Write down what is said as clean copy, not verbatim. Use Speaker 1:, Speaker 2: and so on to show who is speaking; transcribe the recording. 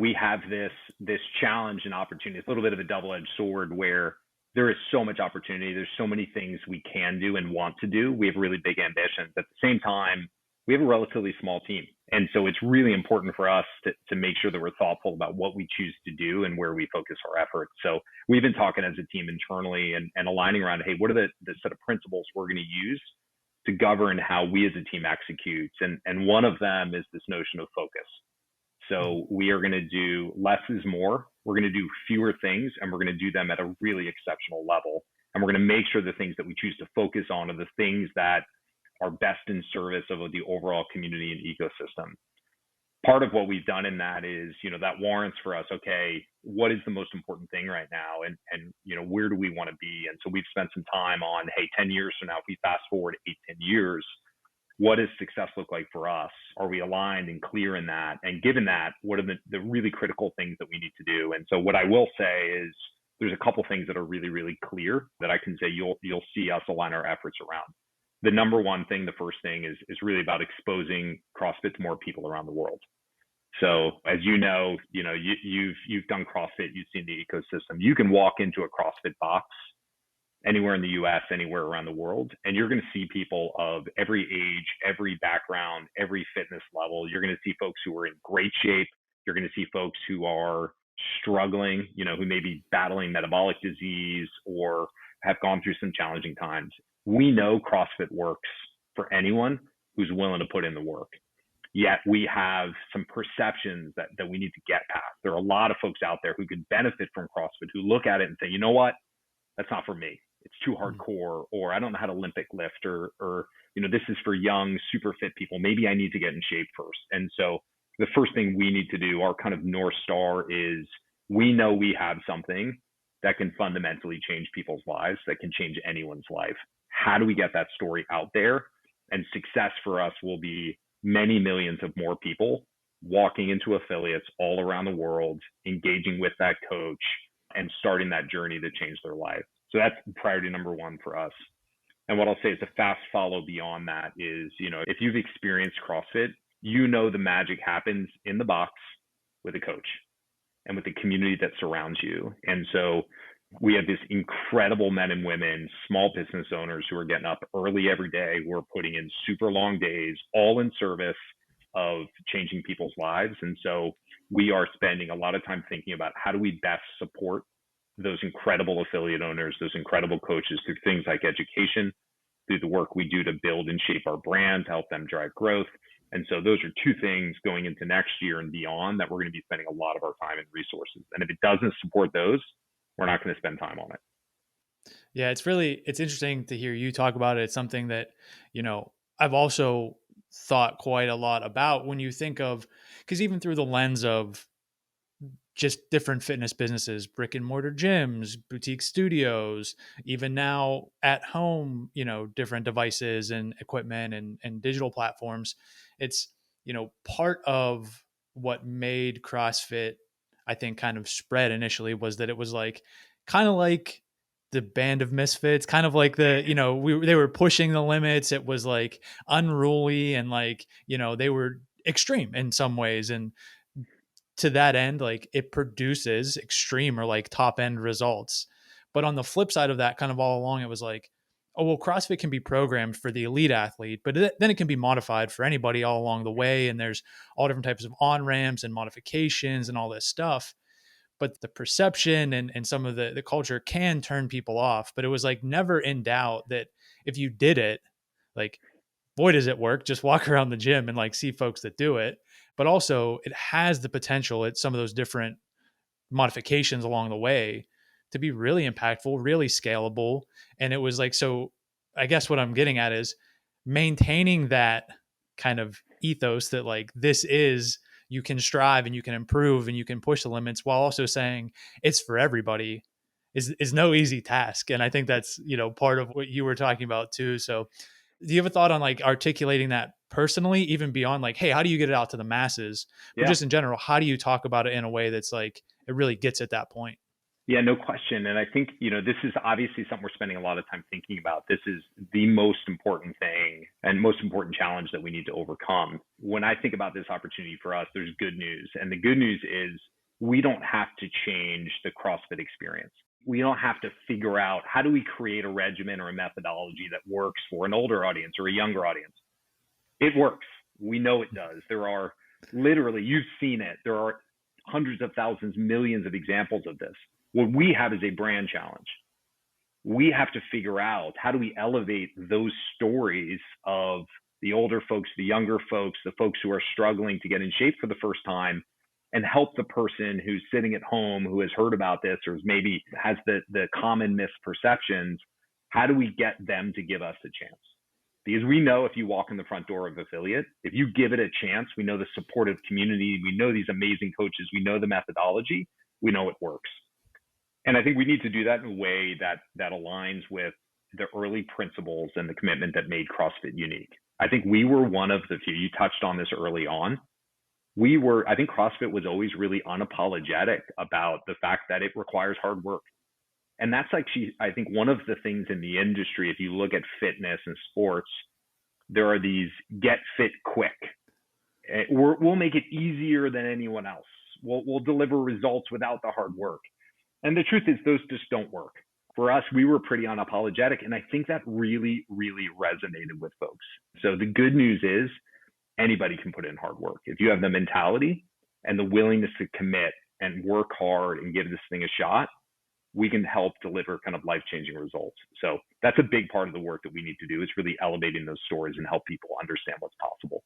Speaker 1: we have this challenge and opportunity. It's a little bit of a double-edged sword where there is so much opportunity. There's so many things we can do and want to do. We have really big ambitions. At the same time, we have a relatively small team. And so it's really important for us to make sure that we're thoughtful about what we choose to do and where we focus our efforts. So we've been talking as a team internally and aligning around, hey, what are the set of principles we're going to use to govern how we as a team executes? And one of them is this notion of focus. So we are going to do less is more. We're going to do fewer things, and we're going to do them at a really exceptional level. And we're going to make sure the things that we choose to focus on are the things that are best in service of the overall community and ecosystem. Part of what we've done in that is, that warrants for us, okay, what is the most important thing right now? And where do we want to be? And so we've spent some time on, hey, 10 years from now, if we fast forward 8-10 years, what does success look like for us? Are we aligned and clear in that? And given that, what are the really critical things that we need to do? And so what I will say is there's a couple things that are really, really clear that I can say you'll see us align our efforts around. The number one thing, the first thing is really about exposing CrossFit to more people around the world. So as you've done CrossFit, you've seen the ecosystem. You can walk into a CrossFit box anywhere in the US, anywhere around the world, and you're going to see people of every age, every background, every fitness level. You're going to see folks who are in great shape. You're going to see folks who are struggling, who may be battling metabolic disease or have gone through some challenging times. We know CrossFit works for anyone who's willing to put in the work. Yet we have some perceptions that we need to get past. There are a lot of folks out there who could benefit from CrossFit who look at it and say, you know what? That's not for me. It's too hardcore, or I don't know how to Olympic lift, or this is for young, super fit people. Maybe I need to get in shape first. And so the first thing we need to do, our kind of North Star, is we know we have something that can fundamentally change people's lives, that can change anyone's life. How do we get that story out there? And success for us will be many millions of more people walking into affiliates all around the world, engaging with that coach, and starting that journey to change their life. So that's priority number one for us. And what I'll say is a fast follow beyond that is, if you've experienced CrossFit, the magic happens in the box with a coach and with the community that surrounds you. And so we have this incredible men and women, small business owners who are getting up early every day, who are putting in super long days, all in service of changing people's lives. And so we are spending a lot of time thinking about how do we best support those incredible affiliate owners, those incredible coaches, through things like education, through the work we do to build and shape our brand, to help them drive growth. And so those are two things going into next year and beyond that we're going to be spending a lot of our time and resources. And if it doesn't support those, we're not going to spend time on it.
Speaker 2: Yeah, it's interesting to hear you talk about it. It's something that, I've also thought quite a lot about when you think of, because even through the lens of just different fitness businesses, brick and mortar gyms, boutique studios, even now at home, different devices and equipment and digital platforms. It's, part of what made CrossFit, I think, kind of spread initially was that it was kind of like the band of misfits, kind of like they were pushing the limits. It was unruly and they were extreme in some ways. And to that end, it produces extreme or top end results. But on the flip side of that, kind of all along, it was oh, well, CrossFit can be programmed for the elite athlete, but then it can be modified for anybody all along the way. And there's all different types of on ramps and modifications and all this stuff. But the perception and some of the culture can turn people off. But it was never in doubt that if you did it, boy, does it work. Just walk around the gym and see folks that do it. But also it has the potential at some of those different modifications along the way to be really impactful, really scalable. And it was so I guess what I'm getting at is maintaining that kind of ethos that this is, you can strive and you can improve and you can push the limits while also saying it's for everybody is no easy task. And I think that's, part of what you were talking about too. So do you have a thought on articulating that personally, even beyond hey, how do you get it out to the masses? But
Speaker 1: Yeah.
Speaker 2: just in general, how do you talk about it in a way that's it really gets at that point?
Speaker 1: Yeah, no question. And I think, this is obviously something we're spending a lot of time thinking about. This is the most important thing and most important challenge that we need to overcome. When I think about this opportunity for us, there's good news. And the good news is we don't have to change the CrossFit experience. We don't have to figure out how do we create a regimen or a methodology that works for an older audience or a younger audience. It works. We know it does. There are literally, you've seen it. There are hundreds of thousands, millions of examples of this. What we have is a brand challenge. We have to figure out how do we elevate those stories of the older folks, the younger folks, the folks who are struggling to get in shape for the first time, and help the person who's sitting at home who has heard about this or maybe has the common misperceptions. How do we get them to give us a chance? Because we know if you walk in the front door of Affiliate, if you give it a chance, we know the supportive community, we know these amazing coaches, we know the methodology, we know it works. And I think we need to do that in a way that aligns with the early principles and the commitment that made CrossFit unique. I think we were one of the few, you touched on this early on. I think CrossFit was always really unapologetic about the fact that it requires hard work. And that's actually, I think, one of the things in the industry, if you look at fitness and sports, there are these get fit quick. We'll make it easier than anyone else. We'll deliver results without the hard work. And the truth is, those just don't work. For us, we were pretty unapologetic. And I think that really, really resonated with folks. So the good news is anybody can put in hard work. If you have the mentality and the willingness to commit and work hard and give this thing a shot, we can help deliver kind of life-changing results. So that's a big part of the work that we need to do, is really elevating those stories and help people understand what's possible.